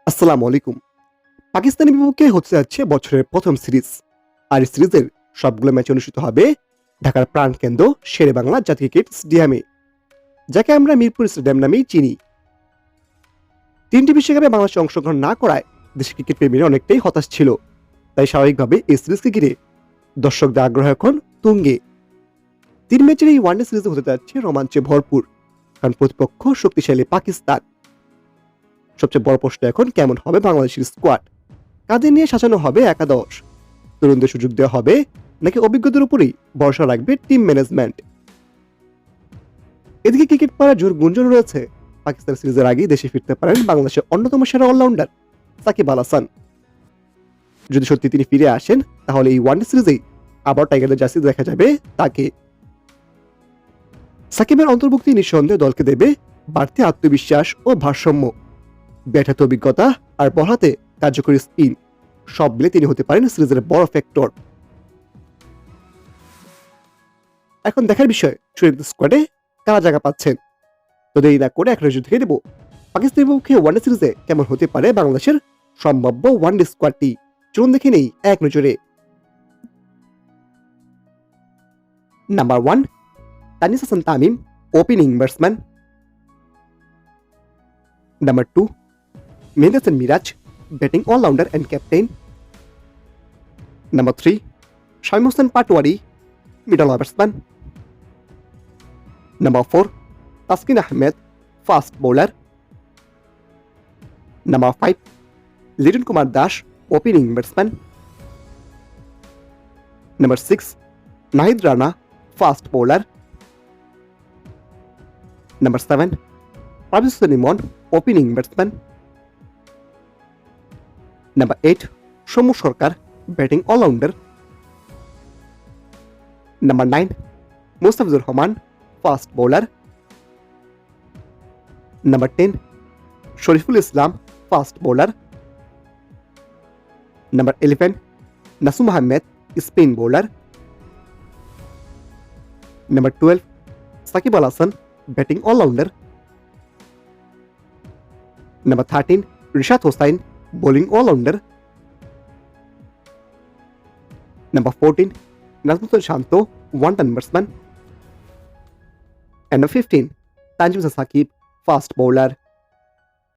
আসসালামু আলাইকুম। পাকিস্তানের বিপক্ষে হতে যাচ্ছে বছরের প্রথম সিরিজ। আর এই সিরিজের সবগুলো ম্যাচ অনুষ্ঠিত হবে ঢাকার প্রাণকেন্দ্র শেরেবাংলা জাতীয় ক্রিকেট স্টেডিয়ামে, যাকে আমরা মিরপুর স্টেডিয়াম নামেই চিনি। তিনটি বিশ্বকাপে বাংলাদেশ অংশগ্রহণ না করায় দেশের ক্রিকেট প্রেমীরা অনেকটাই হতাশ ছিল। তাই স্বাভাবিকভাবে এই সিরিজকে ঘিরে দর্শকদের আগ্রহ এখন তুঙ্গে। তিন ম্যাচের এই ওয়ানডে সিরিজে হতে যাচ্ছে রোমাঞ্চে ভরপুর, কারণ প্রতিপক্ষ শক্তিশালী পাকিস্তান। সবচেয়ে বড় প্রশ্ন এখন কেমন হবে বাংলাদেশের স্কোয়াড, কাদের নিয়ে সাজানো হবে একাদশ, তরুণদের সুযোগ দেওয়া হবে নাকি অভিজ্ঞতার উপরই ভরসা রাখবে টিম ম্যানেজমেন্ট। এদিকে ক্রিকেট পাড়ার জোর গুঞ্জন রয়েছে পাকিস্তান সিরিজের আগেই দেশে ফিরতে পারেন বাংলাদেশের অন্যতম সেরা অলরাউন্ডার সাকিব আল হাসান। যদি সত্যি তিনি ফিরে আসেন, তাহলে এই ওয়ানডে সিরিজেই আবার টাইগারদের জার্সি দেখা যাবে তাকে। সাকিবের অন্তর্ভুক্তি নিঃসন্দেহে দলকে দেবে বাড়তি আত্মবিশ্বাস ও ভারসাম্য। ব্যাট হাতে অভিজ্ঞতা আর বল হাতে কার্যকরী স্পিন, সব মিলে তিনি হতে পারেন সিরিজের বড় ফ্যাক্টর। এখন দেখার বিষয় চূড়ান্ত স্কোয়াডে কারা জায়গা পাচ্ছেন। তো দেরি না করে এক নজর দেখে দেব পাকিস্তানের বিপক্ষে ওয়ানডে সিরিজে কেমন হতে পারে বাংলাদেশের সম্ভাব্য ওয়ানডে স্কোয়াডটি। চলুন দেখে নেই এক নজরে। Number 1, Tanzid Hasan Tamim, opening batsman. Number 2, Mehedi Hasan Miraz, batting allrounder and captain. Number 3, Shamim Hossain Patwari, middle batsman. Number 4, Taskin Ahmed, fast bowler. Number 5, Liton Kumar Das, opening batsman. Number 6, Nahid Rana, fast bowler. Number 7, Parvez Hossain Emon, opening batsman. Number 8, Soumya Sarkar, batting allrounder. Number 9, Mustafizur Rahman, fast bowler. Number 10, Shoriful Islam, fast bowler. Number 11, Nasum Ahmed, spin bowler. Number 12, Shakib Al Hasan, batting allrounder. Number 13, Rishad Hossain, bowling allrounder. Number 14, Najmul Shanto, one down batsman. And number 15, Tanzim Hasan Sakib, fast bowler.